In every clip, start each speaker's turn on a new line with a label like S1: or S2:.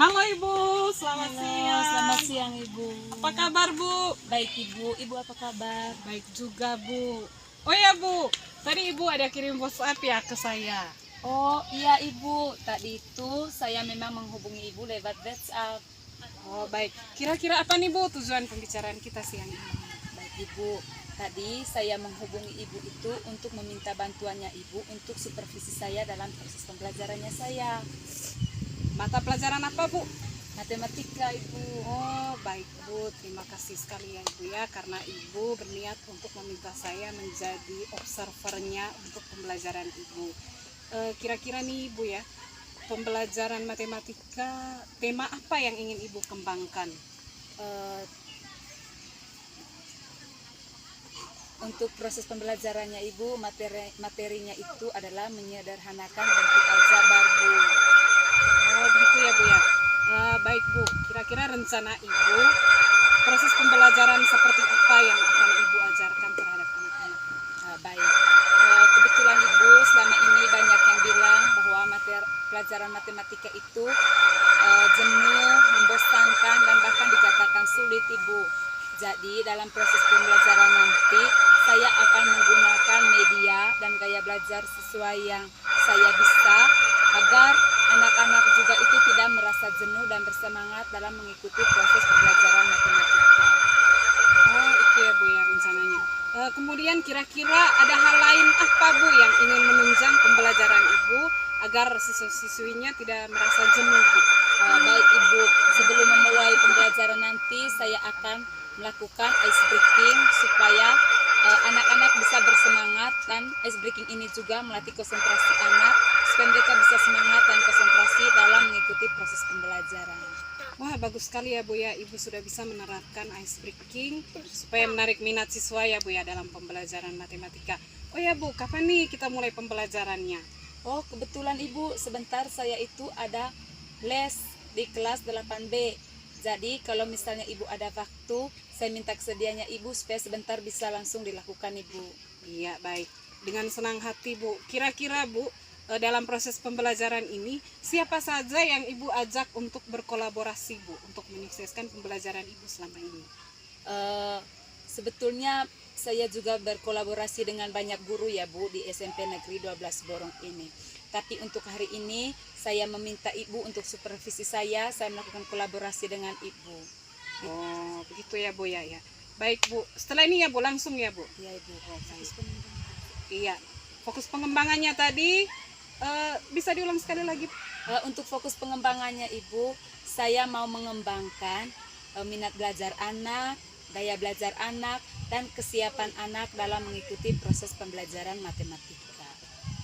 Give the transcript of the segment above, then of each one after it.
S1: Halo Ibu, selamat siang.
S2: Selamat siang Ibu.
S1: Apa kabar Bu?
S2: Baik Ibu, Ibu apa kabar?
S1: Baik juga Bu. Oh ya Bu, tadi Ibu ada kirim WhatsApp ya ke saya.
S2: Oh iya Ibu, tadi itu saya memang menghubungi Ibu lewat WhatsApp.
S1: Oh baik, kira-kira apa nih Bu tujuan pembicaraan kita siang ini?
S2: Baik Ibu, tadi saya menghubungi Ibu itu untuk meminta bantuannya Ibu untuk supervisi saya dalam proses pembelajarannya saya.
S1: Mata pelajaran apa Bu?
S2: Matematika Ibu.
S1: Oh baik Bu, terima kasih sekali ya Ibu ya, karena Ibu berniat untuk meminta saya menjadi observernya untuk pembelajaran Ibu. Kira-kira nih Ibu ya, pembelajaran matematika, tema apa yang ingin Ibu kembangkan?
S2: Untuk proses pembelajarannya Ibu, materinya itu adalah menyederhanakan bentuk aljabar Bu.
S1: Oh begitu ya Bu ya. Baik Bu, kira-kira rencana Ibu proses pembelajaran seperti apa yang akan Ibu ajarkan terhadap anak-anak?
S2: Baik, kebetulan Ibu selama ini banyak yang bilang bahwa pelajaran matematika itu jenuh, membosankan dan bahkan dikatakan sulit Ibu. Jadi dalam proses pembelajaran nanti saya akan menggunakan media dan gaya belajar sesuai yang saya bisa agar anak-anak juga itu tidak merasa jenuh dan bersemangat dalam mengikuti proses pembelajaran matematika.
S1: Oh itu ya Bu ya rencananya. Kemudian kira-kira ada hal lain apa Bu yang ingin menunjang pembelajaran Ibu agar siswa-siswinya tidak merasa jenuh Bu?
S2: Baik Ibu, sebelum memulai pembelajaran nanti saya akan melakukan ice breaking supaya anak-anak bisa bersemangat, dan ice breaking ini juga melatih konsentrasi anak supaya mereka bisa semangat dan konsentrasi dalam mengikuti proses pembelajaran.
S1: Wah bagus sekali ya Bu ya, Ibu sudah bisa menerapkan ice breaking supaya menarik minat siswa ya Bu ya dalam pembelajaran matematika. Oh ya Bu, kapan nih kita mulai pembelajarannya?
S2: Oh kebetulan Ibu, sebentar saya itu ada les di kelas 8B. Jadi kalau misalnya Ibu ada waktu, saya minta kesediaannya Ibu supaya sebentar bisa langsung dilakukan Ibu.
S1: Iya baik, dengan senang hati Bu. Kira-kira Bu, dalam proses pembelajaran ini siapa saja yang Ibu ajak untuk berkolaborasi Bu untuk menyukseskan pembelajaran Ibu selama ini?
S2: Sebetulnya saya juga berkolaborasi dengan banyak guru ya Bu di SMP Negeri 12 Borong ini. Tapi untuk hari ini saya meminta Ibu untuk supervisi saya melakukan kolaborasi dengan Ibu.
S1: Oh begitu ya Bu ya. Baik Bu, setelah ini ya Bu langsung ya Bu.
S2: Iya Ibu.
S1: Iya, fokus pengembangannya tadi bisa diulang sekali lagi.
S2: Untuk fokus pengembangannya Ibu, saya mau mengembangkan minat belajar anak, gaya belajar anak, dan kesiapan anak dalam mengikuti proses pembelajaran matematika.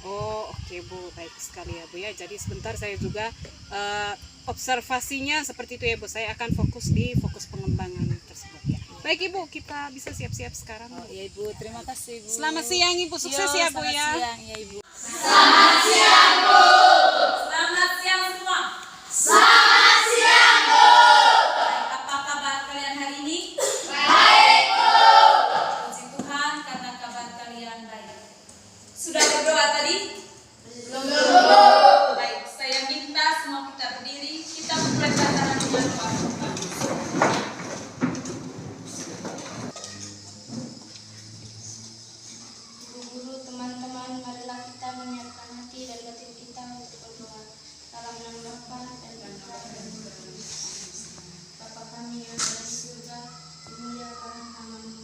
S1: Oh oke Bu, baik sekali ya Bu ya. Jadi sebentar saya juga observasinya seperti itu ya Bu. Saya akan fokus di fokus pengembangan tersebut ya. Baik Ibu, kita bisa siap-siap sekarang.
S2: Oh iya Ibu, terima kasih Bu.
S1: Selamat siang Ibu, sukses ya Bu ya.
S2: Selamat siang ya Ibu.
S3: Selamat siang Bu.
S2: Selamat siang semua.
S3: Selamat siang Bu.
S2: Apa kabar kalian hari ini?
S3: Baik Bu.
S2: Puji Tuhan karena kabar kalian baik. Sudah berdoa tadi?
S3: Belum Bu.
S2: Baik, saya minta semua kita berdiri, kita memulai pelajaran dengan doa.
S4: Guru-guru, teman-teman, marilah kita menyiapkan hati dan batin kita untuk berdoa. Dalam nama Bapa dan Putra dan Roh Kudus. Bapa kami yang ada di surga, dimuliakan namamu.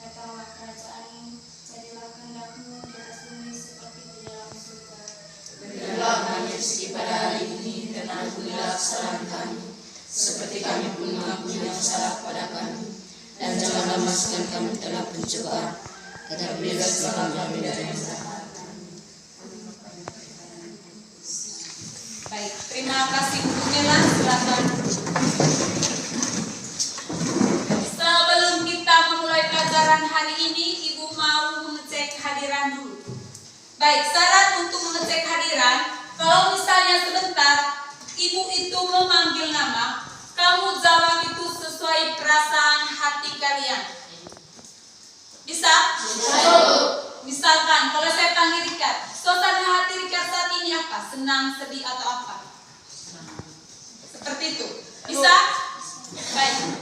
S4: Datanglah kerajaanmu, jadilah kehendak-mu di atas bumi seperti di dalam surga.
S3: Berilah kami rezeki pada hari ini dan ampunilah kesalahan kami, seperti kami pun mengampuni yang salah pada kami. Dan janganlah masukkan kami dalam pencobaan, tetapi bebaskanlah kami dari yang jahat.
S2: Baik, terima kasih Bu Mela, silakan. Sebelum kita memulai pelajaran hari ini, Ibu mau mengecek hadiran dulu. Baik, syarat untuk mengecek hadiran, kalau misalnya sebentar Ibu itu memanggil nama, kamu jawab itu sesuai perasaan hati kalian. Bisa? Misalkan kalau saya panggil Richard, suasana hati Richard saat ini apa? Senang, sedih, atau apa? Seperti itu. Bisa? Baik.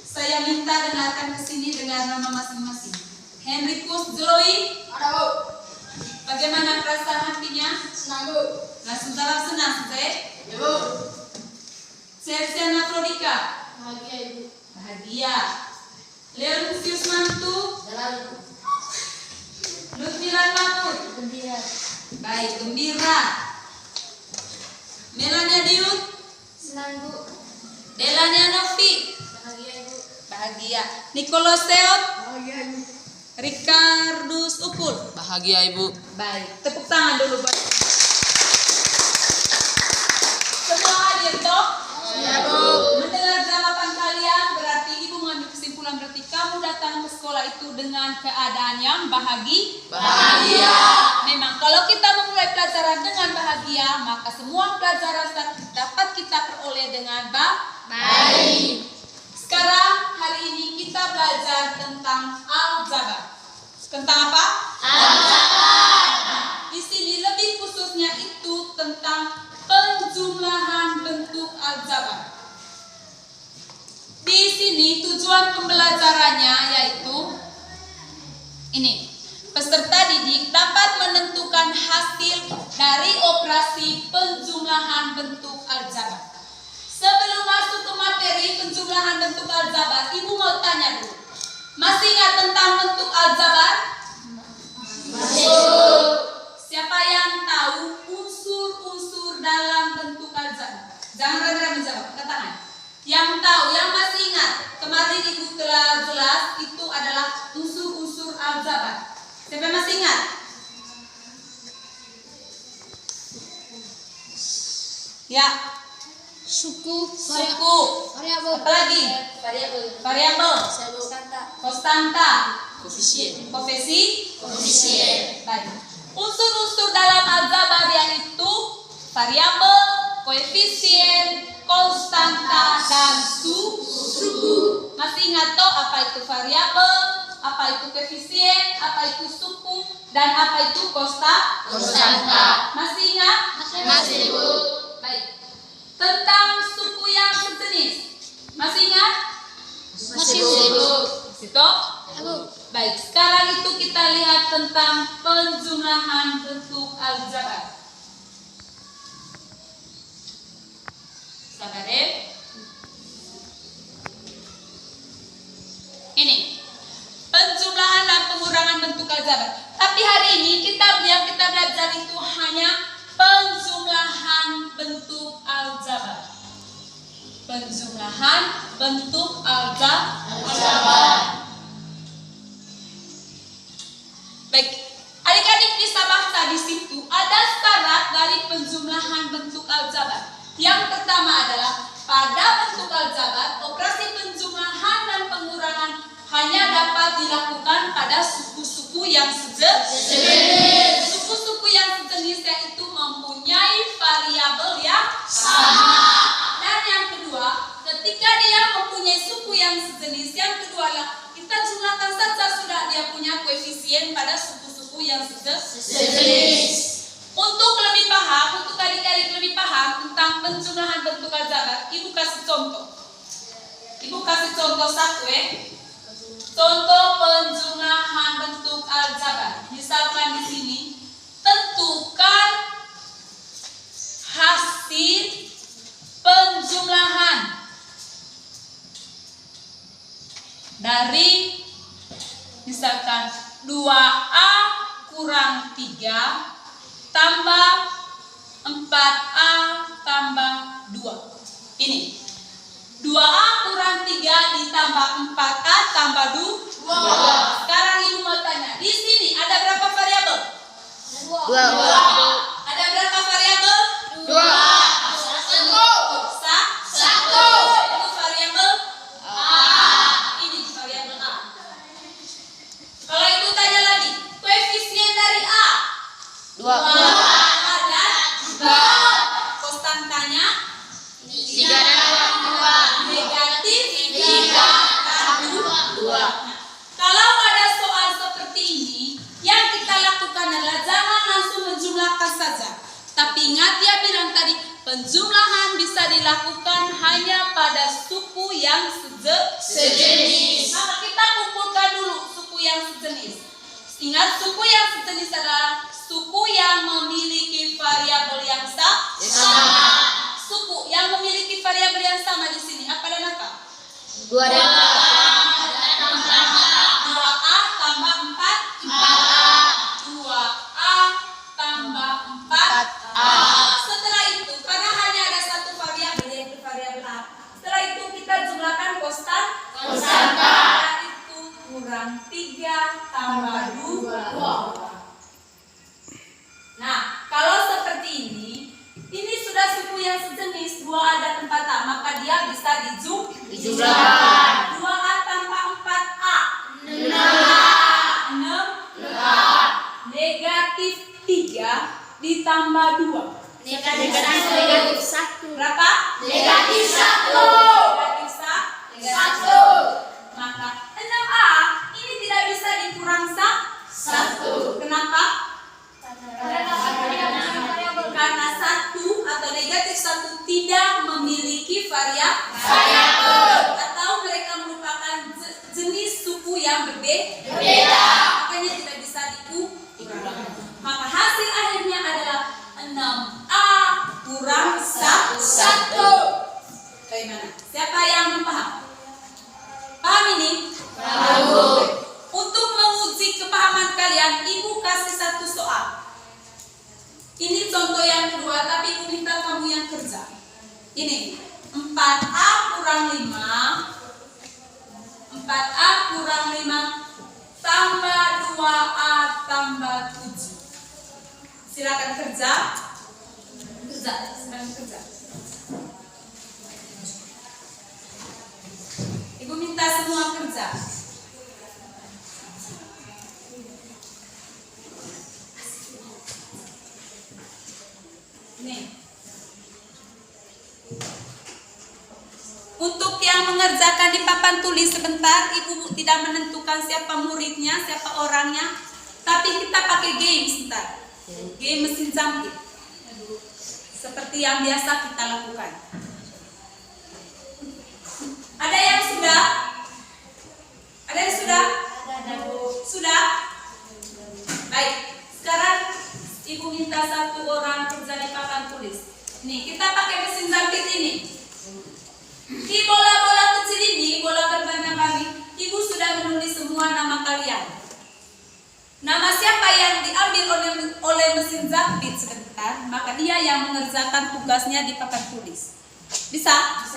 S2: Saya minta dengarkan ke sini dengan nama masing-masing. Henrikus Zoe.
S4: Ada, Bu.
S2: Bagaimana perasaan hatinya?
S4: Senang, Bu.
S2: Langsung dalam senang, Zek.
S4: Ya, Bu.
S2: Sersiana Afrodika.
S4: Bahagia, Ibu.
S2: Bahagia. Leonusius Mantu.
S4: Jalan.
S2: Lutfilan Mahmud.
S4: Gembira.
S2: Baik, gembira. Melania Diut.
S4: Senang, Bu.
S2: Delania Novi.
S4: Bahagia, Ibu.
S2: Bahagia. Nicholas Seot.
S4: Bahagia, Ibu.
S2: Ricardus Upul.
S3: Bahagia Ibu.
S2: Baik, tepuk tangan dulu buat semua hadir toh?
S4: Ya, Bu.
S2: Mendengar jawaban kalian berarti ibu mengambil kesimpulan berarti kamu datang ke sekolah itu dengan keadaan yang
S3: Bahagia.
S2: Memang kalau kita memulai pelajaran dengan bahagia, maka semua pelajaran dapat kita peroleh dengan baik. Sekarang hari ini kita belajar tentang aljabar. Tentang apa? Aljabar. Di sini lebih khususnya itu tentang penjumlahan bentuk aljabar. Di sini tujuan pembelajarannya yaitu ini. Peserta didik dapat menentukan hasil dari operasi penjumlahan bentuk aljabar. Sebelum masuk ke materi penjumlahan bentuk aljabar, ibu mau tanya dulu. Masih ingat tentang bentuk aljabar?
S4: Masih.
S2: Siapa yang tahu unsur-unsur dalam bentuk aljabar? Jangan ragu-ragu menjawab, angkat tangan. Yang tahu, yang masih ingat, kemarin ibu telah jelas itu adalah unsur-unsur aljabar. Siapa yang masih ingat? Ya.
S4: Suku.
S2: Suku.
S4: Variabel.
S2: Apalagi? Variabel. Konstanta.
S3: Koefisien.
S2: Koefisien. Baik. Unsur-unsur dalam aljabar yaitu variabel, koefisien, konstanta, dan suku. Masih ingat toh apa itu variabel, apa itu koefisien, apa itu suku, dan apa itu konstanta? Masih ingat?
S4: Masih, Bu.
S2: Baik. Tentang suku yang sejenis. Masih ingat?
S4: Masih, Bu.
S2: Situ?
S4: Ya, Bu.
S2: Baik, sekarang itu kita lihat tentang penjumlahan bentuk aljabar. Sabar ya. Ini penjumlahan dan pengurangan bentuk aljabar. Tapi hari ini yang kita belajar itu hanya penjumlahan bentuk aljabar. Penjumlahan bentuk aljabar. Baik, adik-adik bisa baca di situ ada syarat dari penjumlahan bentuk aljabar. Yang pertama adalah pada bentuk aljabar, operasi penjumlahan dan pengurangan hanya dapat dilakukan pada suku-suku yang sejenis. Suku-suku yang sejenis yaitu mempunyai variabel yang sama. Dan yang kedua, ketika dia mempunyai suku yang sejenis, yang kedua adalah kita jumlahkan saja sudah dia punya koefisien pada suku-suku yang sejenis. Untuk lebih paham, untuk adik-adik lebih paham tentang penjumlahan bentuk aljabar, ibu kasih contoh. Ibu kasih contoh satu ya. Contoh penjumlahan bentuk aljabar. Misalkan di sini, tentukan hasil penjumlahan dari misalkan 2A kurang 3 tambah 4A tambah 2. Ini 2A kurang 3 ditambah 4A tambah 2. Sekarang ibu mau tanya, di sini ada berapa variabel?
S4: 2.
S2: Ada berapa variabel?
S4: 2.
S2: 1. Itu variabel A. Ini variabel A. Kalau ibu tanya lagi, koefisien dari A
S4: 2.
S2: ada 2. Konstantanya
S4: 3 dan 2.
S2: negatif
S4: 3
S2: dan 2. Kalau ada soal seperti ini, yang kita lakukan adalah jangan langsung menjumlahkan saja. Tapi ingat dia bilang tadi,
S3: Penjumlahan bisa dilakukan hanya pada suku yang sejenis. Maka kita kumpulkan dulu suku yang sejenis. Ingat, suku yang sejenis adalah suku yang memiliki variabel yang sama. Suku yang memiliki variabel yang sama di sini apa dan apa?
S4: 2 dan
S3: 2A tambah 4A. 2A tambah 4A. Setelah itu, karena hanya ada satu variabel yaitu variabel A. Setelah itu kita jumlahkan konstanta. Yaitu kurang 3 tambah 2. Nah, kalau seperti ini sudah suku yang sejenis 2A dan 4A, maka dia bisa dijumlahkan. 2A tambah 4A 6. Negatif 3 ditambah 2
S4: negatif 1.
S3: berapa?
S4: Negatif 1.
S3: Negatif 1. Maka 6A ini tidak bisa dikurang 1. Kenapa? Karena 1 atau negatif 1 tidak memiliki variabel atau mereka merupakan jenis suku yang berbeda. Makanya tidak bisa dikurang. Maka hasil akhirnya adalah 6A kurang 1. Bagaimana? Siapa yang paham? Paham ini? Untuk menguji kepahaman kalian, Ibu kasih satu soal. Ini contoh yang kedua, tapi Ibu minta kamu yang kerja. Ini 4A kurang 5 tambah 2A tambah 7. Silakan kerja. Silakan kerja. Ibu minta semua kerja. Nih. Untuk yang mengerjakan di papan tulis sebentar, Ibu tidak menentukan siapa muridnya, siapa orangnya, tapi kita pakai game sebentar. Game mesin jangkit. Seperti yang biasa kita lakukan. Ada yang sudah? Ada yang sudah? Sudah? Baik. Sekarang Ibu minta satu orang kerja di papan tulis. Nih, kita pakai mesin jangkit ini. Di bola-bola kecil ini, bola berwarna kami, Ibu sudah menulis semua nama kalian. Nama siapa yang diambil oleh mesin jangkit sebentar, maka dia yang mengerjakan tugasnya di papan tulis. Bisa?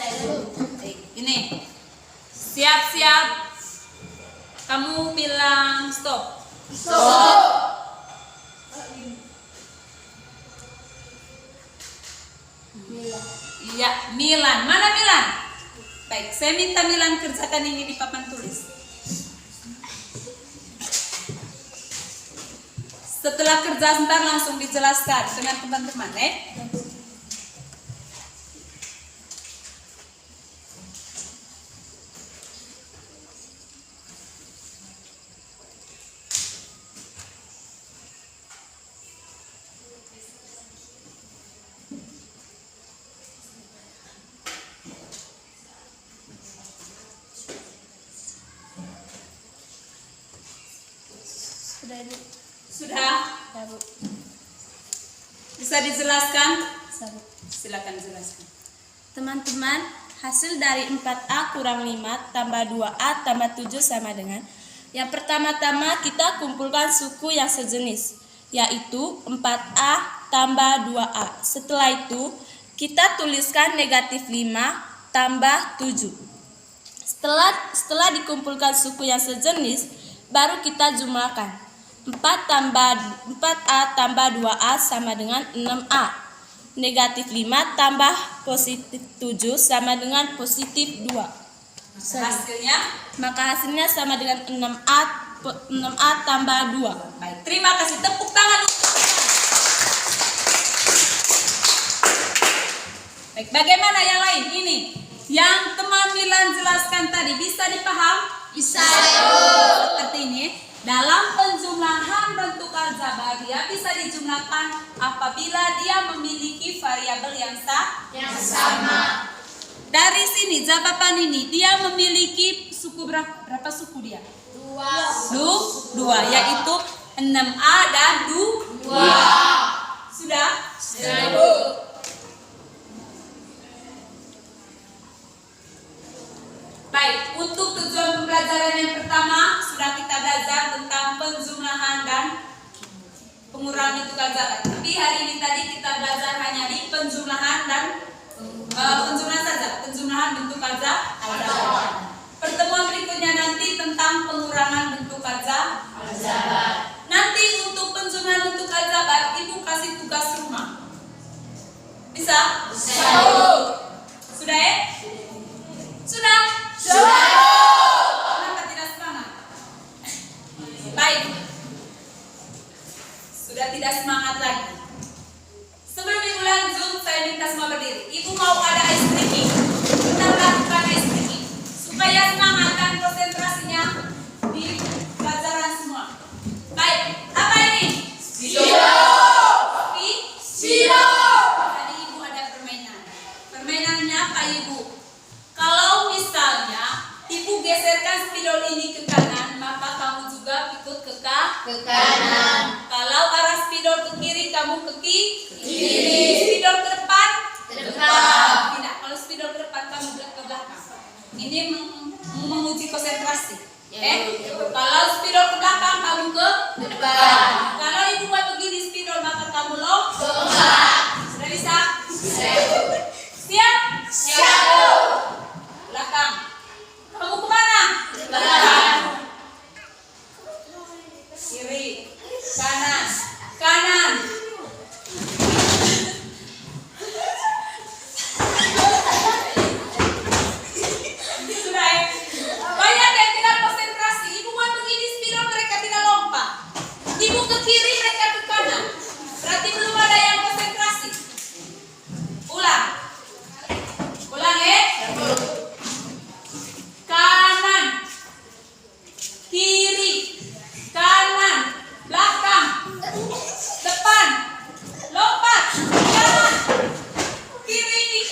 S3: Ini. Siap-siap. Kamu bilang stop. Iya, Milan. Mana Milan? Baik, saya minta Milan kerjakan ini di papan tulis. Setelah kerja sebentar langsung dijelaskan dengan teman-teman, Sudah? Bisa dijelaskan? Silakan jelaskan.
S5: Teman-teman, hasil dari 4A kurang 5 tambah 2A tambah 7 sama dengan, yang pertama-tama kita kumpulkan suku yang sejenis, yaitu 4A tambah 2A. Setelah itu, kita tuliskan negatif 5 tambah 7. Setelah dikumpulkan suku yang sejenis, baru kita jumlahkan. 4A tambah 2A sama dengan 6A. Negatif 5 tambah positif 7 sama dengan positif 2.
S3: Hasilnya?
S5: Maka hasilnya sama dengan 6A tambah 2.
S3: Baik, terima kasih. Tepuk tangan. Baik, bagaimana yang lain? Ini yang teman Milan jelaskan tadi bisa dipaham?
S4: Bisa.
S3: Seperti ini.
S2: Dalam penjumlahan bentuk aljabar dia bisa dijumlahkan apabila dia memiliki variabel yang sama. Dari sini jawaban ini dia memiliki suku berapa suku dia? Dua, yaitu 6A dan 2. Sudah?
S3: Sudah, Bu.
S2: Baik, untuk tujuan pembelajaran yang pertama sudah kita belajar tentang penjumlahan dan pengurangan bentuk aljabar. Tapi hari ini tadi kita belajar hanya di penjumlahan dan penjumlahan saja, penjumlahan bentuk aljabar. Pertemuan berikutnya nanti tentang pengurangan bentuk aljabar. Nanti untuk penjumlahan bentuk aljabar, Ibu kasih tugas rumah. Bisa?
S3: Bisa.
S2: Sudah ya? Sudah?
S3: Sudah.
S2: Kenapa tidak semangat? Baik. Sudah tidak semangat lagi. Sebelum Ibu lanjut, saya minta semua berdiri. Ibu mau ada ice breaking. Kita melakukan ice breaking supaya semangat dan konsentrasinya di pelajaran semua. Baik, apa ini? Spidol. Tadi Ibu ada permainan. Permainannya apa Ibu? Kalau misalnya Ibu geserkan spidol ini ke kanan, maka kamu juga ikut ke
S3: kanan.
S2: Kalau arah spidol ke kiri, kamu ke kiri. Spidol ke depan? Tidak. Kalau spidol ke depan, kamu ke belakang. Ini menguji konsentrasi. Kalau spidol ke belakang, kamu ke
S3: Depan.
S2: Kalau Ibu buat begini spidol, maka kamu lompat. Sudah bisa? Siap? Belakang. Kamu kemana?
S3: Depan.
S2: Kiri. Kanan. Sudah ya? Banyak yang tidak konsentrasi. Ibu mau begini spidol, mereka tidak lompat. Ibu ke kiri, mereka ke kanan. Berarti belum ada yang konsentrasi. Ulang ya. Kanan, kiri, kanan, belakang, depan, lompat, kanan, kiri,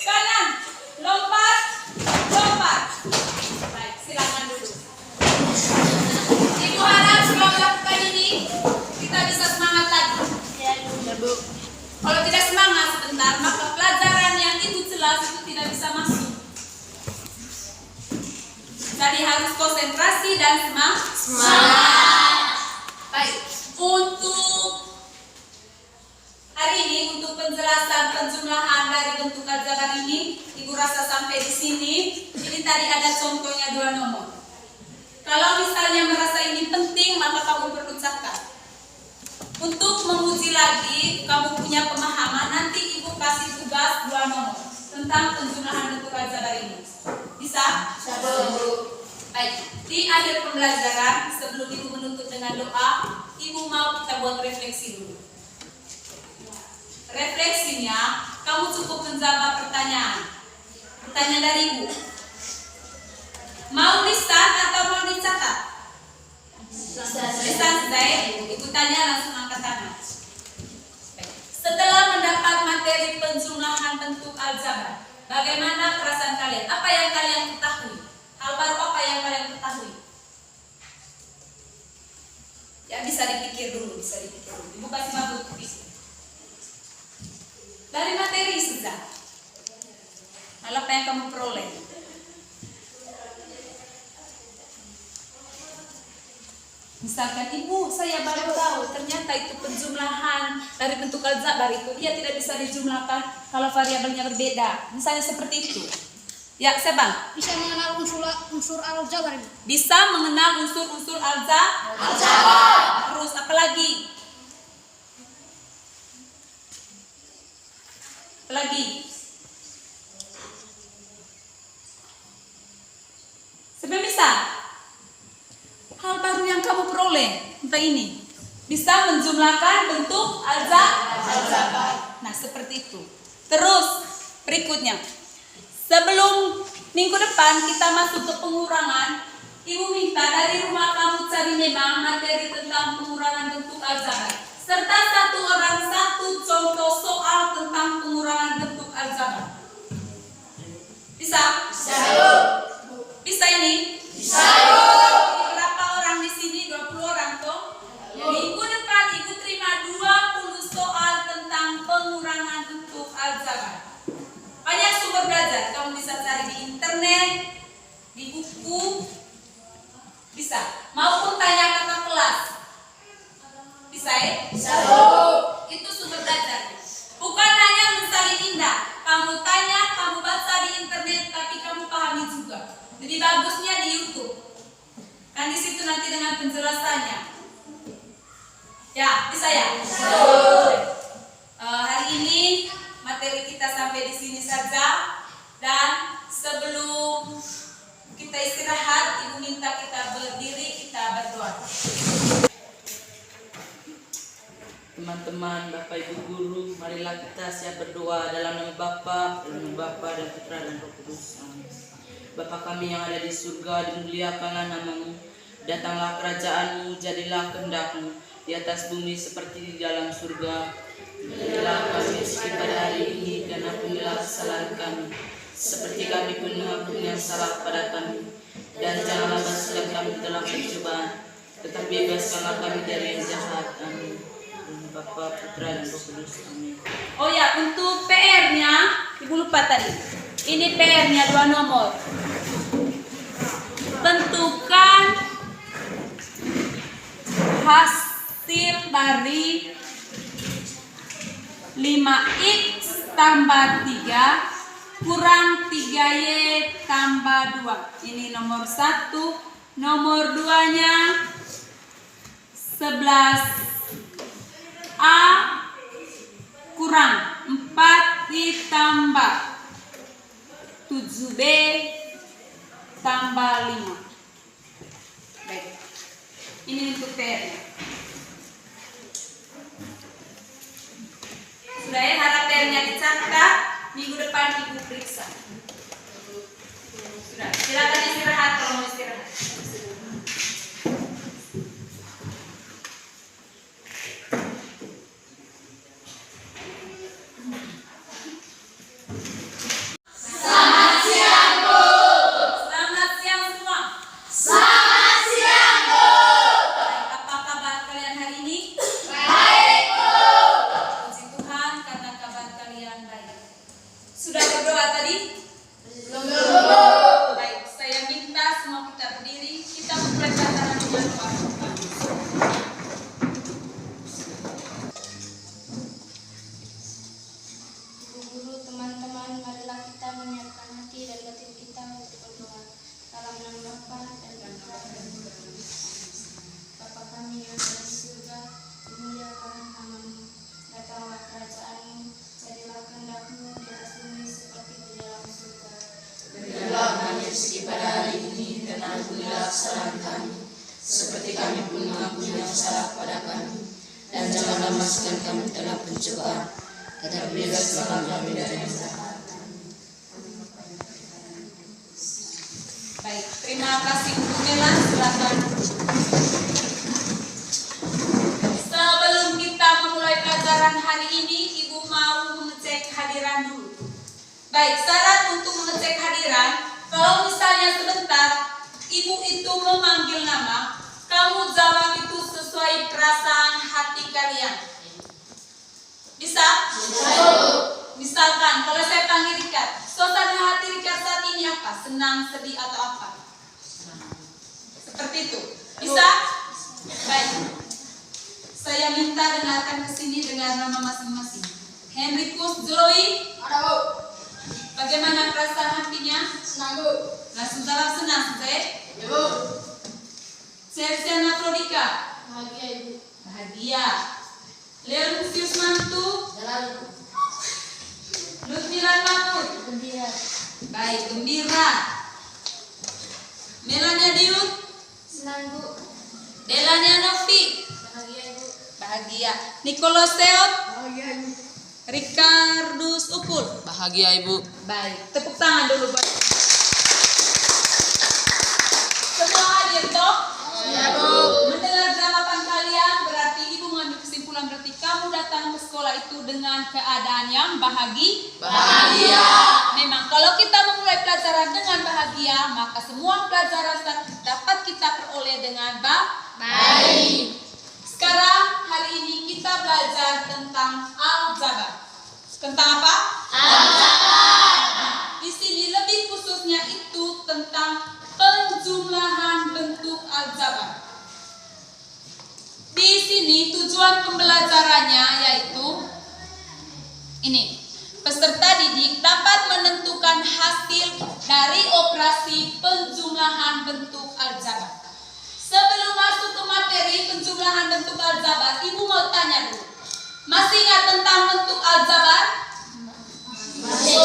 S2: kanan, lompat. Baik, silakan dulu. Ibu harap setelah melakukan ini kita bisa semangat lagi. Kalau tidak semangat sebentar, maka pelajaran yang Ibu jelas itu tidak bisa masuk. Jadi harus konsentrasi dan semangat. Baik, untuk hari ini, untuk penjelasan penjumlahan dari bentuk aljabar ini, Ibu rasa sampai di sini. Ini tadi ada contohnya 2 nomor. Kalau misalnya merasa ini penting, maka kamu perlu catat. Untuk menguji lagi, kamu punya pemahaman, nanti Ibu kasih tugas 2 nomor tentang penjumlahan bentuk aljabar ini. Bisa? Baik, di akhir pembelajaran, sebelum Ibu menutup dengan doa, Ibu mau kita buat refleksi dulu. Refleksinya, kamu cukup menjawab pertanyaan. Pertanyaan dari Ibu. Mau lisan atau mau dicatat? Lisan sudah ya? Ibu tanya langsung angkat tangan. Setelah mendapat materi penjumlahan bentuk aljabar, bagaimana perasaan kalian? Apa yang kalian ketahui? Hal baru apa yang kalian ketahui? Ya bisa dipikir dulu. Ibu kasih waktu pikir. Dari materi sudah. Hal apa yang kamu peroleh? Misalkan Ibu, saya baru tahu ternyata itu penjumlahan dari bentuk aljabar itu dia tidak bisa dijumlahkan kalau variabelnya berbeda. Misalnya seperti itu. Ya, Sebang.
S4: Bisa mengenal unsur aljabar.
S2: Bisa mengenal unsur-unsur aljabar. Terus apa lagi? Apa lagi? Sebab bisa. Hal baru yang kamu peroleh entah ini bisa menjumlahkan bentuk aljabar. Nah, seperti itu. Terus berikutnya, sebelum minggu depan kita masuk ke pengurangan, Ibu minta dari rumah kamu cari memang materi tentang pengurangan bentuk aljabar, serta satu orang satu contoh soal tentang pengurangan bentuk aljabar. Bisa? Bisa ini? Bisa. Berapa orang di sini? 20 orang toh? Minggu depan Ibu terima 20 soal tentang pengurangan bentuk aljabar. Banyak sumber belajar, kamu bisa cari di internet, di buku, bisa. Maupun tanya kakak kelas. Bisa ya? Bisa. Itu sumber belajar. Bukan hanya mensalin indah. Kamu tanya, kamu baca di internet, tapi kamu pahami juga. Lebih bagusnya di YouTube. Kan di situ nanti dengan penjelasannya. Ya, bisa ya? Bisa. Hari ini materi kita sampai di sini saja. Dan sebelum kita istirahat, Ibu minta kita berdiri, kita berdoa.
S3: Teman-teman, Bapak Ibu guru, marilah kita siap berdoa dalam nama Bapa, dan Putra dan Roh Kudus. Amin. Bapa kami yang ada di surga, dimuliakanlah namamu. Datanglah kerajaan-Mu, jadilah kehendak-Mu di atas bumi seperti di dalam surga. Berilah kami rezeki pada hari ini, dan ampunilah kesalahan kami, seperti kami pun mengampuni yang salah pada kami. Dan janganlah masukkan kami ke dalam pencobaan, tetapi bebaskanlah kami dari yang jahat. Amin. Bapa, Putra, dan Roh Kudus. Amin.
S2: Oh ya, untuk PR-nya, Ibu lupa tadi. Ini PR-nya 2 nomor. Tentukan hasil dari 5x tambah 3 kurang 3y tambah 2. Ini nomor 1. Nomor 2-nya 11 A kurang 4 ditambah 7B tambah 5. Baik. Ini untuk PR-nya. Sudah ya, harap PR-nya dicatat. Minggu depan Ibu periksa. Sudah, silakan istirahat kalau mau istirahat. Sudah berdoa tadi? Belum. Baik, saya minta semua kita berdiri. Kita memulai pelajaran dengan doa.
S4: Guru, teman-teman, marilah kita menyiapkan hati dan batin kita untuk berdoa. Dalam nama Bapa dan Putra dan Roh Kudus. Bapa kami yang ada di surga, dimuliakanlah namamu. Datanglah kerajaan-Mu, jadilah kehendak-Mu di atas bumi seperti di dalam surga.
S3: Berilah kami rezeki pada hari ini, dan ampunilah kesalahan kami, seperti kami pun mengampuni yang salah pada kami. Dan janganlah masukkan kami dalam pencobaan, tetapi bebaskanlah kami dari yang jahat.
S2: Baik, terima kasih Bu Mela. Silakan. Sebelum kita memulai pelajaran hari ini, Ibu mau mengecek hadiran dulu. Baik, syarat untuk mengecek hadiran, kalau misalnya sebentar Ibu itu memanggil nama, kamu jawab itu sesuai perasaan hati kalian. Bisa? Misalkan kalau saya panggil Rika, suasana hati Rika saat ini apa? Senang, sedih, atau apa? Seperti itu. Bisa? Baik. Saya minta dengarkan ke sini dengan nama masing-masing. Henrikus Joey.
S4: Ada, Bu.
S2: Bagaimana perasaan hatinya?
S4: Senang, Bu.
S2: Langsung jawab senang, saya.
S4: Ya, Bu.
S2: Sersiana Prodika.
S4: Bahagia, Ibu.
S2: Bahagia. Leonsius Mantu.
S4: Jalan.
S2: Lutfilan Mahmud.
S4: Gembira.
S2: Baik, gembira. Melania Diut.
S4: Senang, Bu.
S2: Delania Novi.
S4: Bahagia, Ibu.
S2: Bahagia. Nicholas Teot.
S4: Bahagia, Ibu.
S2: Ricardus Upul.
S3: Bahagia, Ibu.
S2: Baik, tepuk tangan dulu buat semua sekolah itu dengan keadaan yang
S3: bahagia.
S2: Memang kalau kita memulai pelajaran dengan bahagia, maka semua pelajaran dapat kita peroleh dengan baik. Sekarang hari ini kita belajar tentang aljabar. Tentang apa? Aljabar. Di sini lebih khususnya itu tentang penjumlahan bentuk aljabar. Di sini tujuan pembelajarannya yaitu ini. Peserta didik dapat menentukan hasil dari operasi penjumlahan bentuk aljabar. Sebelum masuk ke materi penjumlahan bentuk aljabar, Ibu mau tanya dulu. Masih ingat tentang bentuk aljabar? Masih.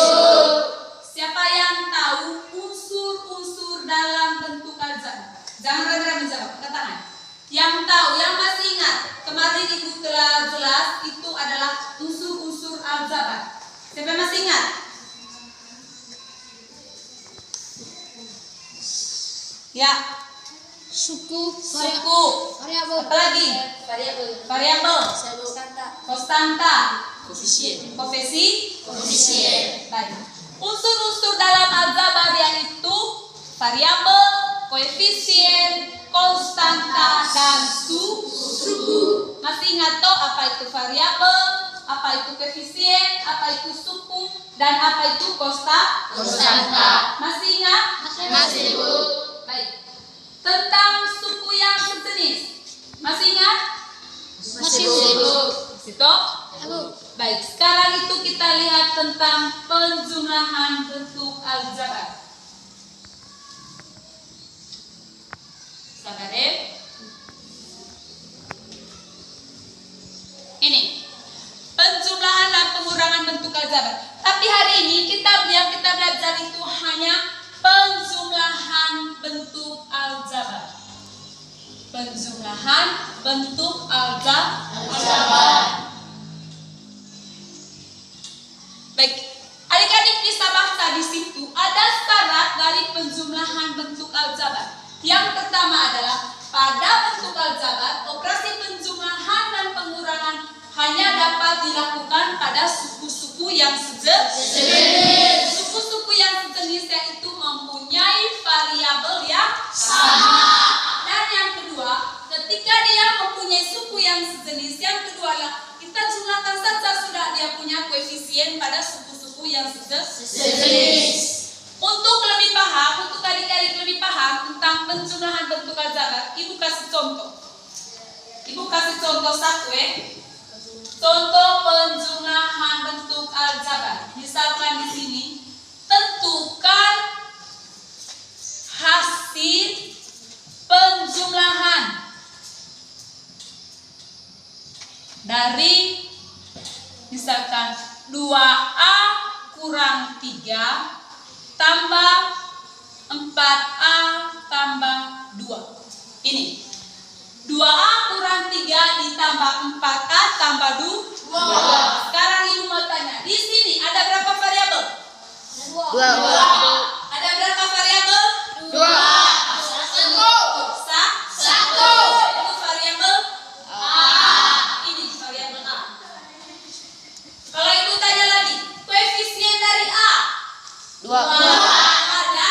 S2: Siapa yang tahu unsur-unsur dalam bentuk aljabar? Jangan ragu-ragu menjawab, angkat tangan. Yang tahu, yang masih ingat, kemarin Ibu telah jelas itu adalah unsur-unsur aljabar. Siapa yang masih ingat? Ya. Suku. Apa lagi? Variabel. Konstanta.
S3: Koefisien.
S2: Koefisien. Baik. Unsur-unsur dalam aljabar yaitu variabel, koefisien, konstanta, dan suku. Masih ingat toh apa itu variabel, apa itu koefisien, apa itu suku, dan apa itu konstanta? Masih ingat?
S3: Masih, Bu.
S2: Baik. Tentang suku yang sejenis. Masih ingat?
S3: Masih, Bu.
S2: Situ? Baik, sekarang itu kita lihat tentang penjumlahan bentuk aljabar. Sabar ya. Ini penjumlahan dan pengurangan bentuk aljabar. Tapi hari ini yang kita belajar itu hanya penjumlahan bentuk aljabar. Penjumlahan bentuk aljabar. Baik, adik-adik bisa baca di situ ada syarat dari penjumlahan bentuk aljabar. Yang pertama adalah pada bentuk aljabar, operasi penjumlahan dan pengurangan hanya dapat dilakukan pada suku-suku yang sejenis. Suku-suku yang sejenis yaitu mempunyai variabel yang sama. Dan yang kedua, ketika dia mempunyai suku yang sejenis, yang kedua adalah kita jumlahkan saja sudah dia punya koefisien pada suku-suku yang sejenis. Untuk lebih paham, untuk adik-adik lebih paham tentang penjumlahan bentuk aljabar, Ibu kasih contoh. Ibu kasih contoh satu ya. Contoh penjumlahan bentuk aljabar. Misalkan di sini, tentukan hasil penjumlahan dari misalkan 2A kurang 3 tambah 4A tambah 2. Ini 2A kurang 3 ditambah 4A tambah 2. Sekarang Ibu mau tanya, di sini ada berapa variabel?
S3: 2.
S2: Ada berapa variabel?
S3: 2.
S2: Satu. Itu variabel A. Ini variabel A. Kalau Ibu tanya lagi, koefisien dari A
S3: 2.
S2: ada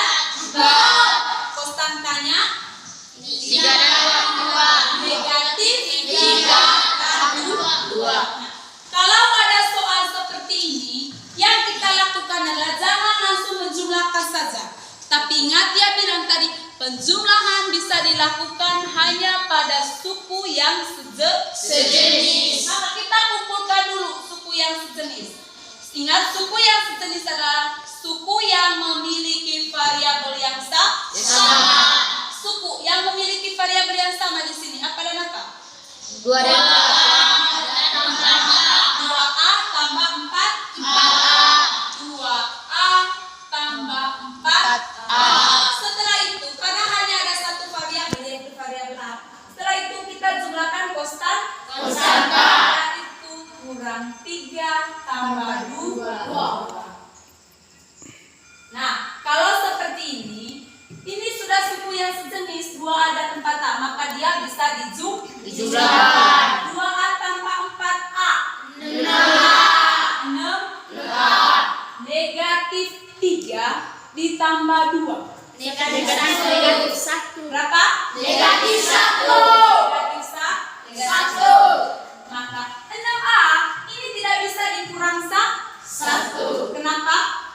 S2: 2. Konstantanya
S3: 3 dan 2.
S2: negatif
S3: 3
S2: dan 2. Kalau ada soal seperti ini, yang kita lakukan adalah jangan langsung menjumlahkan saja. Tapi ingat dia bilang tadi, penjumlahan bisa dilakukan hanya pada suku yang sejenis. Maka kita kumpulkan dulu suku yang sejenis. Ingat, suku yang sejenis adalah suku yang memiliki variabel yang sama. Suku yang memiliki variabel yang sama di sini apa dan apa?
S3: 2 dan
S2: 2A tambah 4A. 2A tambah 4A. Setelah itu, karena hanya ada satu variabel yaitu variabel A. Setelah itu kita jumlahkan konstanta. Yaitu kurang 3 tambah 2. Nah, kalau seperti ini sudah suku yang sejenis 2A dan 4A, maka dia bisa dijumlahkan. 2A tambah 4A 6.
S5: tambah 2.
S4: Negatif 1.
S5: Berapa?
S4: Negatif 1.
S5: Negatif
S4: 1.
S5: Maka 6A ini tidak bisa dikurang 1. Kenapa?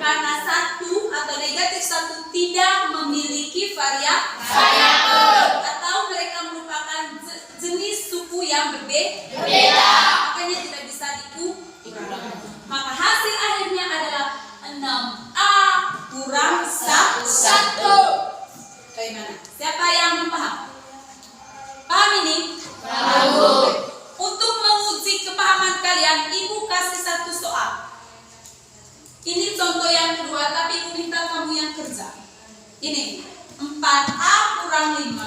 S5: Karena 1 atau negatif 1 tidak memiliki variabel atau mereka merupakan jenis suku yang berbeda. Makanya tidak bisa dikurang. Maka hasil akhirnya adalah 6A kurang 1. Bagaimana? Siapa yang paham? Paham ini? Untuk menguji kepahaman kalian, Ibu kasih satu soal. Ini contoh yang kedua, tapi Ibu minta kamu yang kerja. Ini 4A kurang 5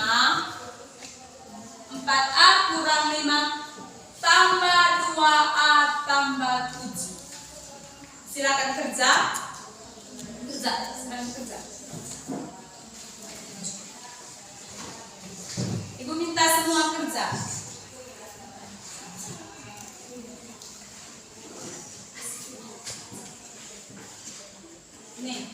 S5: tambah 2A tambah 7. Silakan kerja. Silakan kerja. Ibu minta semua kerja. Nih.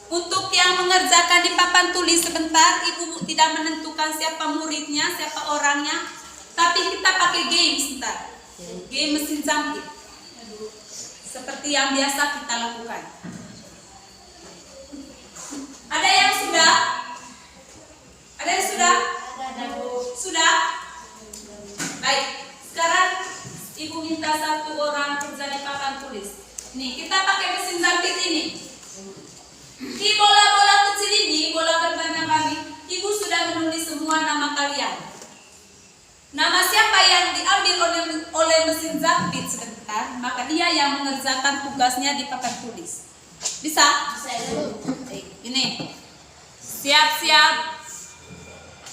S5: Untuk yang mengerjakan di papan tulis sebentar, Ibu tidak menentukan siapa muridnya, siapa orangnya, tapi kita pakai game sebentar. Game mesin jangkit. Seperti yang biasa kita lakukan. Ada yang sudah? Ada yang sudah? Sudah? Baik. Sekarang Ibu minta satu orang kerja di papan tulis. Nih, kita pakai mesin jangkit ini. Di bola-bola kecil ini, bola berwarna-warni, Ibu sudah menulis semua nama kalian. Nama siapa yang diambil oleh mesin jangkit sebentar, maka dia yang mengerjakan tugasnya di papan tulis. Bisa? Ini. Siap-siap.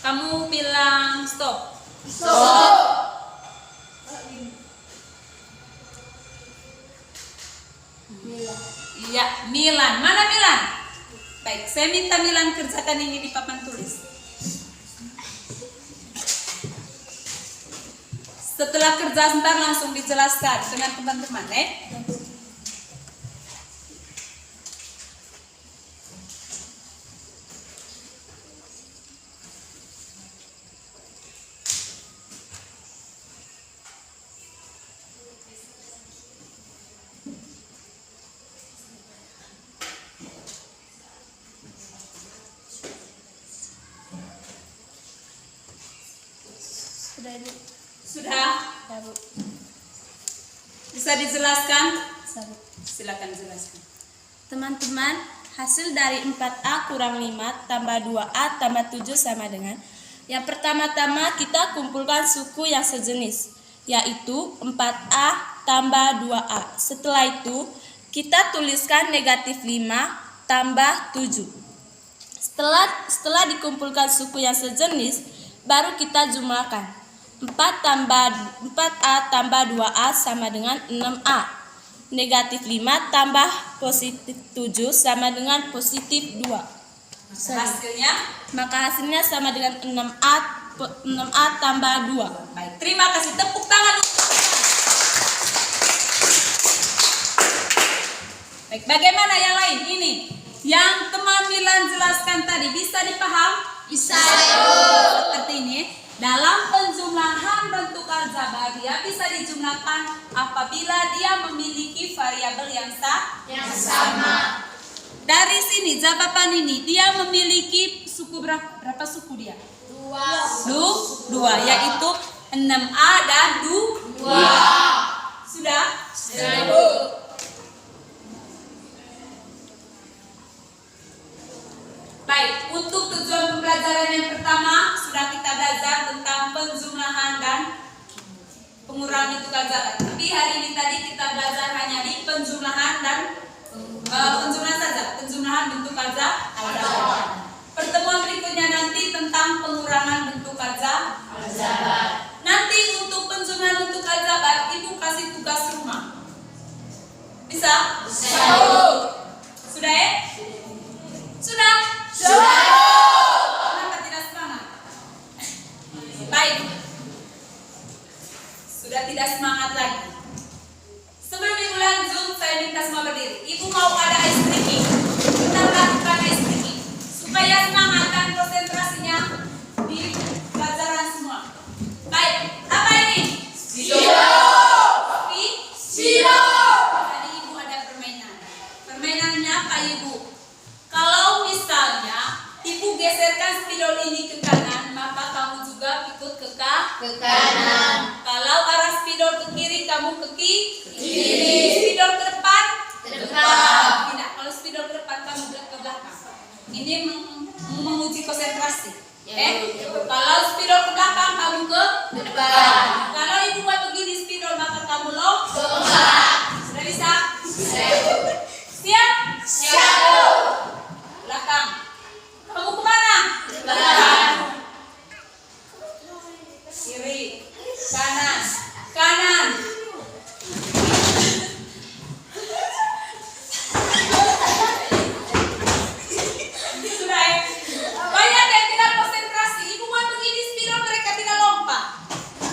S5: Kamu bilang stop. Iya, Milan. Mana Milan? Baik, saya minta Milan kerjakan ini di papan tulis. Setelah kerja sebentar langsung dijelaskan dengan teman-teman, Sudah? Bisa dijelaskan? Silakan jelaskan. Teman-teman, hasil dari 4A kurang 5 tambah 2A tambah 7 sama dengan, yang pertama-tama kita kumpulkan suku yang sejenis, yaitu 4A tambah 2A. Setelah itu, kita tuliskan negatif 5 tambah 7. Setelah dikumpulkan suku yang sejenis, baru kita jumlahkan. 4A tambah 2A sama dengan 6A. Negatif 5 tambah positif 7 sama dengan positif 2. Maka hasilnya sama dengan 6A tambah 2.
S2: Baik, terima kasih. Tepuk tangan. Baik, bagaimana yang lain? Ini yang teman Milan jelaskan tadi bisa dipaham?
S4: Bisa.
S2: Seperti ini. Dalam penjumlahan bentuk aljabar dia bisa dijumlahkan apabila dia memiliki variabel yang
S4: sama.
S2: Dari sini jawaban ini dia memiliki suku berapa suku dia? 2, yaitu 6A dan 2. Sudah? Baik, untuk tujuan pembelajaran yang pertama sudah kita belajar tentang penjumlahan dan pengurangan bentuk aljabar. Tapi hari ini tadi kita belajar hanya di penjumlahan dan penjumlahan saja, penjumlahan bentuk aljabar. Pertemuan berikutnya nanti tentang pengurangan bentuk aljabar. Nanti untuk penjumlahan bentuk aljabar, Ibu kasih tugas rumah. Bisa? Sudah ya? Sudah? Kenapa tidak semangat? Baik. Sudah tidak semangat lagi. lanjut, saya minta semua berdiri. Ibu mau ada ice cream. Kita melakukan ice cream supaya semangat dan konsentrasinya di pelajaran semua. Baik, apa ini? Tadi ibu ada permainan. Permainannya apa ibu? Kalau misalnya ibu geserkan spidol ini ke kanan, maka kamu juga ikut ke kanan. Kalau arah spidol ke kiri, kamu ke kiri. Spidol ke depan? Tidak. Kalau spidol ke depan, kamu ke belakang. Ini menguji konsentrasi. Kalau spidol ke belakang, kamu ke depan. Kalau ibu buat begini spidol, maka kamu lompat. Sudah bisa? Siap? Belakang. Kamu kemana? Kiri. Kanan. Sudah ya? Banyak yang tidak konsentrasi. Ibu buat begini spidol, mereka tidak lompat.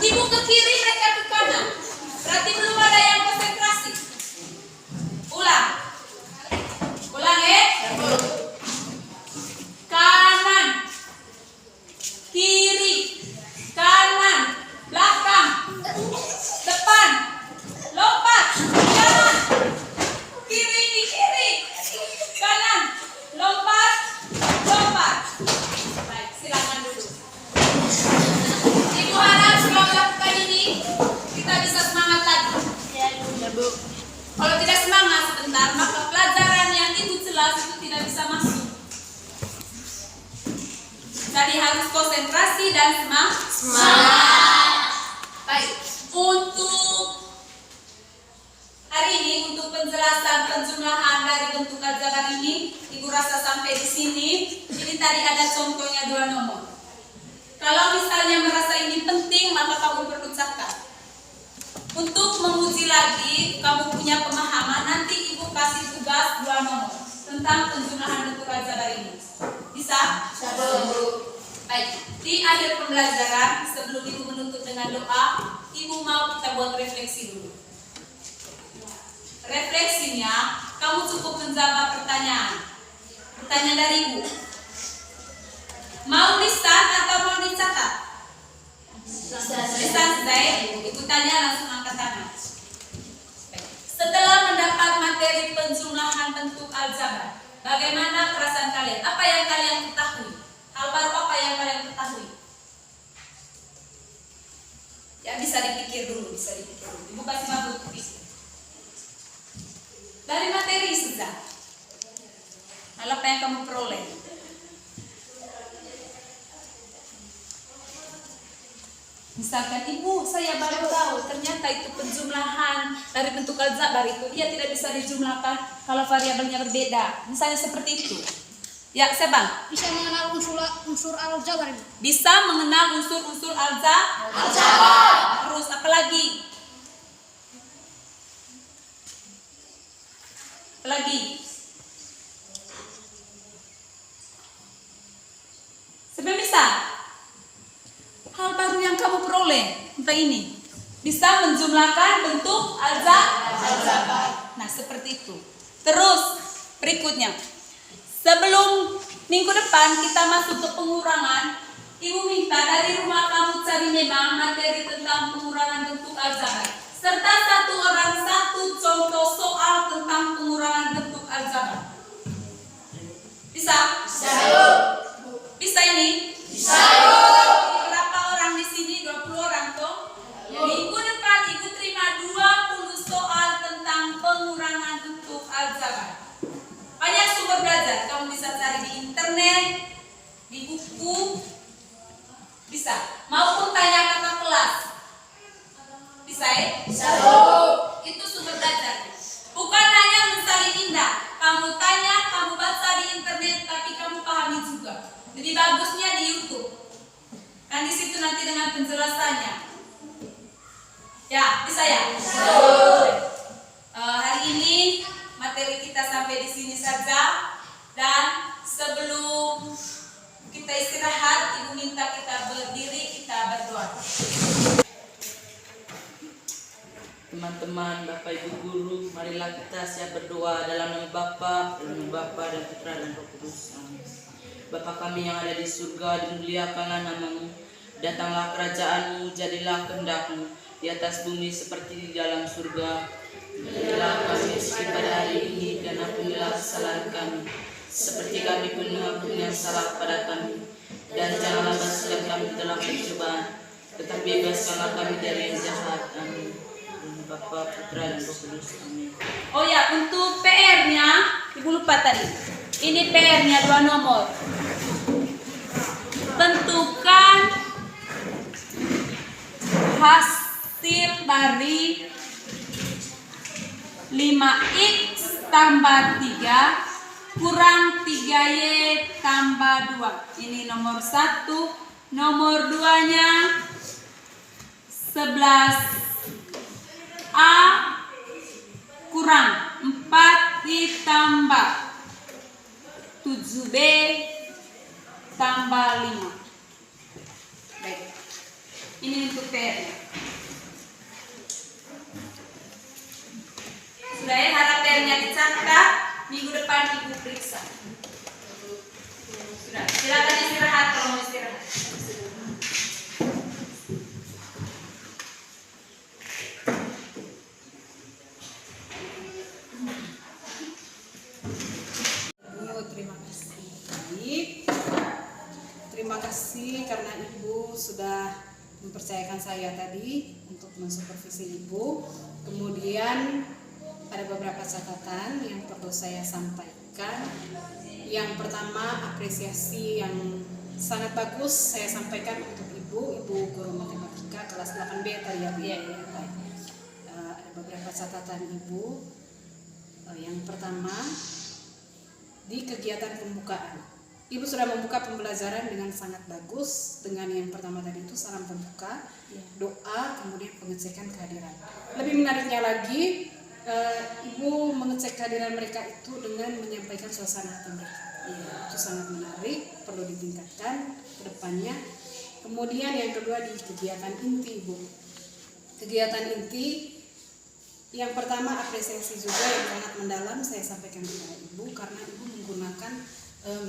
S2: Ibu ke kiri, mereka ke kanan. Berarti belum ada yang konsentrasi. Ulang ya. Kanan, kiri, kanan, belakang, depan, lompat, kanan, kiri, kanan, lompat. Baik, silakan duduk. Ibu harap setelah melakukan ini kita bisa semangat lagi. Kalau tidak semangat sebentar, maka pelajaran yang ibu jelas itu tidak bisa masuk. Jadi harus konsentrasi dan semangat. Baik, untuk hari ini, untuk penjelasan penjumlahan dari bentuk aljabar ini, ibu rasa sampai di sini. Ini tadi ada contohnya 2 nomor. Kalau misalnya merasa ini penting, maka kamu perlu catat. Untuk menguji lagi, kamu punya pemahaman, nanti ibu kasih tugas 2 nomor tentang penjumlahan bentuk aljabar ini. Bisa? Baik, di akhir pembelajaran, sebelum ibu menutup dengan doa, ibu mau kita buat refleksi dulu. Refleksinya, kamu cukup menjawab pertanyaan. Pertanyaan dari ibu. Mau lisan atau mau dicatat? Lisan sudah ya? Ibu tanya langsung angkat tangan. Setelah mendapat materi penjumlahan bentuk aljabar, bagaimana perasaan kalian? Apa yang kalian ketahui? Hal baru apa yang kalian ketahui? Ya bisa dipikir dulu. Ibu kasih waktu pikir. Dari materi sudah. Hal apa yang kamu peroleh? Misalkan ibu, saya baru tahu ternyata itu penjumlahan dari bentuk aljabar itu dia tidak bisa dijumlahkan kalau variabelnya berbeda. Misalnya seperti itu. Ya, Sebang.
S4: Bisa mengenal unsur aljabar.
S2: Bisa mengenal unsur-unsur aljabar. Terus apa lagi? Sebenarnya bisa. Hal baru yang kamu peroleh tentang ini bisa menjumlahkan bentuk aljabar. Nah, seperti itu. Terus berikutnya, sebelum minggu depan kita masuk ke pengurangan, ibu minta dari rumah kamu cari memang materi tentang pengurangan bentuk aljabar serta satu orang satu contoh soal tentang pengurangan bentuk aljabar. Bisa? Bisa ini? Bisa. Berapa orang di sini? 20 orang toh? Minggu depan ibu terima 20 soal tentang pengurangan bentuk aljabar. Banyak sumber belajar, kamu bisa cari di internet, di buku, bisa. Maupun tanya kakak kelas. Bisa ya? Bisa. Itu sumber belajar. Bukan hanya mensalin indah. Kamu tanya, kamu baca di internet, tapi kamu pahami juga. Lebih bagusnya di YouTube. Kan di situ nanti dengan penjelasannya. Ya, bisa ya? Bisa. Hari ini materi kita sampai di sini saja. Dan sebelum kita istirahat, ibu minta kita berdiri, kita berdoa. Teman-teman.
S3: teman-teman, Bapak Ibu guru, marilah kita siap berdoa dalam nama Bapa, dan Putra dan Roh Kudus. Amin. Bapa kami yang ada di surga, dimuliakanlah namamu. Datanglah kerajaanmu, jadilah kehendak-mu di atas bumi seperti di dalam surga. Berilah kami rezeki pada hari ini, dan ampunilah kesalahan kami, seperti kami pun mengampuni yang salah pada kami. Dan janganlah masukkan kami ke dalam pencobaan, tetapi bebaskanlah kami dari yang jahat. Amin. Bapa, Putra, dan Roh Kudus. Amin.
S2: Oh ya, untuk PR-nya, Ibu lupa tadi. Ini PR-nya 2 nomor. Tentukan hasil dari 5x tambah 3 kurang 3y tambah 2. Ini nomor 1. Nomor 2-nya 11a kurang 4i tambah 7b tambah 5. Baik. Ini untuk PR-nya. Sudah ya, harap PR-nya dicatat. Minggu depan Ibu periksa. Sudah, silakan istirahat kalau mau istirahat.
S1: Terima kasih. Baik. Terima kasih karena Ibu sudah mempercayakan saya tadi untuk mensupervisi Ibu. Kemudian ada beberapa catatan yang perlu saya sampaikan. Yang pertama, apresiasi yang sangat bagus saya sampaikan untuk Ibu guru matematika kelas 8B tadi ya Bu. Baik. Ada beberapa catatan Ibu. Yang pertama, di kegiatan pembukaan, Ibu sudah membuka pembelajaran dengan sangat bagus. Dengan yang pertama tadi itu salam pembuka, doa, kemudian pengecekan kehadiran. Lebih menariknya lagi, Ibu mengecek kehadiran mereka itu dengan menyampaikan suasana hati mereka. Itu sangat menarik, perlu ditingkatkan ke depannya. Kemudian yang kedua di kegiatan inti Ibu. Kegiatan inti yang pertama apresiasi juga yang sangat mendalam saya sampaikan kepada Ibu karena Ibu menggunakan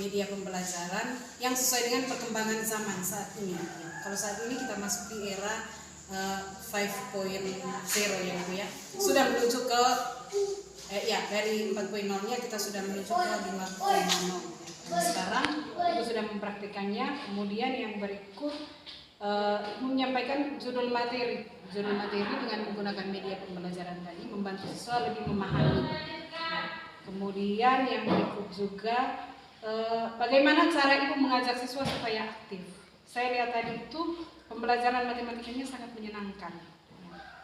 S1: media pembelajaran yang sesuai dengan perkembangan zaman saat ini. Kalau saat ini kita masuk di era 5.0 ya Bu ya. Sudah menuju ke dari 4.0-nya kita sudah menuju ke 5.0. Sekarang Ibu sudah mempraktikannya. Kemudian yang berikut menyampaikan judul materi dengan menggunakan media pembelajaran tadi membantu siswa lebih memahami. Kemudian yang berikut juga bagaimana cara Ibu mengajak siswa supaya aktif. Saya lihat tadi itu pembelajaran matematikanya sangat menyenangkan.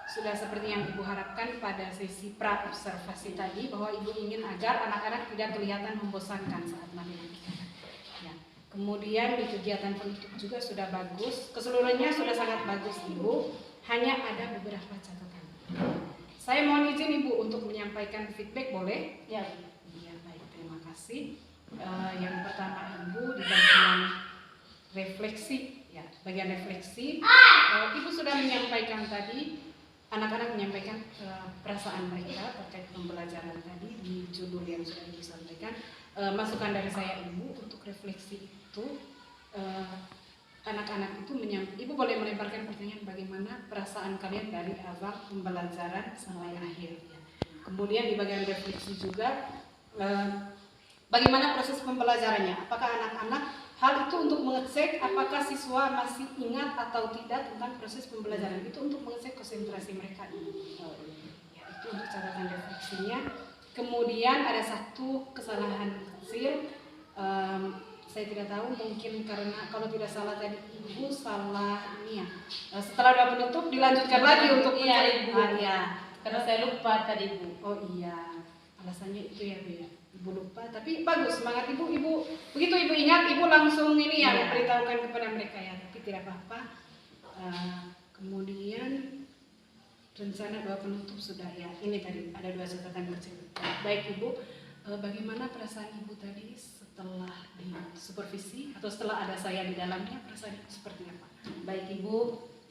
S1: Sudah seperti yang Ibu harapkan pada sesi pra-observasi tadi, bahwa Ibu ingin agar anak-anak tidak kelihatan membosankan saat matematika. Ya. Kemudian di kegiatan penutup juga sudah bagus, keseluruhannya sudah sangat bagus Ibu, hanya ada beberapa catatan. Saya mohon izin Ibu untuk menyampaikan feedback, boleh? Ya. Iya, baik, terima kasih. Yang pertama Ibu di bagian refleksi, ya, bagian refleksi, Ibu sudah menyampaikan tadi, anak-anak menyampaikan perasaan mereka terkait pembelajaran tadi di judul yang sudah Ibu sampaikan. Masukan dari saya Ibu untuk refleksi itu, anak-anak itu Ibu boleh melemparkan pertanyaan bagaimana perasaan kalian dari awal pembelajaran sampai akhir. Ya. Kemudian di bagian refleksi juga, bagaimana proses pembelajarannya? Apakah anak-anak hal itu untuk mengecek apakah siswa masih ingat atau tidak tentang proses pembelajaran. Itu untuk mengecek konsentrasi mereka. Ya, itu untuk catatan refleksinya. Kemudian ada satu kesalahan kecil. Saya tidak tahu, mungkin karena kalau tidak salah tadi Ibu salah ini ya. Setelah udah penutup dilanjutkan lagi untuk mencari Ibu. Ya, karena saya lupa tadi Bu. Oh iya, alasannya itu ya Bu ya. Ibu lupa, tapi bagus semangat Ibu. Begitu Ibu ingat, Ibu langsung ini ya memberitahukan kepada mereka ya, tapi tidak apa-apa. Kemudian rencana doa penutup sudah ya. Ini tadi ada 2 catatan kecil. Baik Ibu, bagaimana perasaan Ibu tadi setelah di supervisi atau setelah ada saya di dalamnya, perasaan Ibu seperti apa?
S2: Baik Ibu,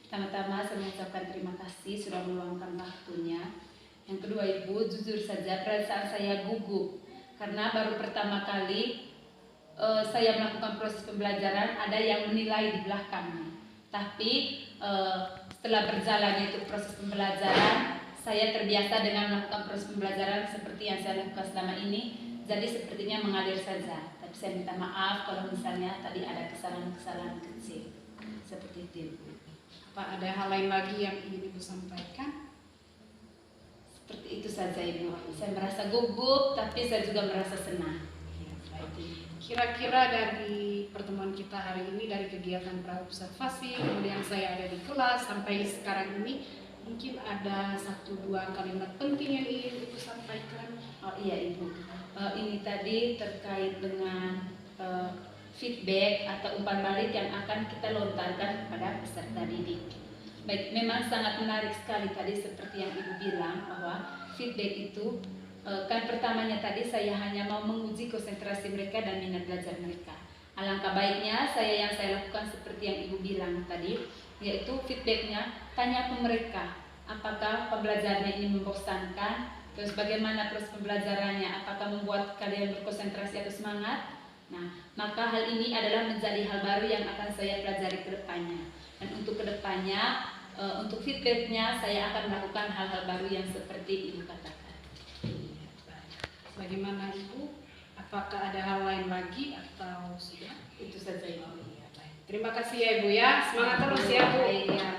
S2: pertama-tama saya mengucapkan terima kasih sudah meluangkan waktunya Yang kedua Ibu, jujur saja perasaan saya gugup karena baru pertama kali saya melakukan proses pembelajaran, ada yang menilai di belakangnya. Tapi setelah berjalannya itu proses pembelajaran, saya terbiasa dengan melakukan proses pembelajaran seperti yang saya lakukan selama ini. Jadi sepertinya mengalir saja. Tapi saya minta maaf kalau misalnya tadi ada kesalahan-kesalahan kecil. Seperti itu.
S1: Apa ada hal lain lagi yang ingin Ibu sampaikan?
S2: Seperti itu saja Ibu. Saya merasa gugup, tapi saya juga merasa senang.
S1: Kira-kira dari pertemuan kita hari ini, dari kegiatan praobservasi, kemudian saya ada di kelas sampai sekarang ini, mungkin ada 1-2 kalimat penting yang ingin Ibu sampaikan.
S2: Oh iya Ibu, ini tadi terkait dengan feedback atau umpan balik yang akan kita lontarkan kepada peserta didik. Baik, memang sangat menarik sekali tadi seperti yang Ibu bilang bahwa feedback itu kan pertamanya tadi saya hanya mau menguji konsentrasi mereka dan minat belajar mereka. Alangkah baiknya yang saya lakukan seperti yang Ibu bilang tadi, yaitu feedbacknya tanya ke mereka apakah pembelajarannya ini membosankan, terus bagaimana proses pembelajarannya, apakah membuat kalian berkonsentrasi atau semangat. Nah, maka hal ini adalah menjadi hal baru yang akan saya pelajari ke depannya. Dan untuk ke depannya, untuk feedbacknya saya akan melakukan hal-hal baru yang seperti Ibu katakan.
S1: Bagaimana Ibu? Apakah ada hal lain lagi atau sudah?
S2: Itu saja Ibu.
S1: Terima kasih ya Ibu ya. Semangat terus ya Bu.
S2: Ya.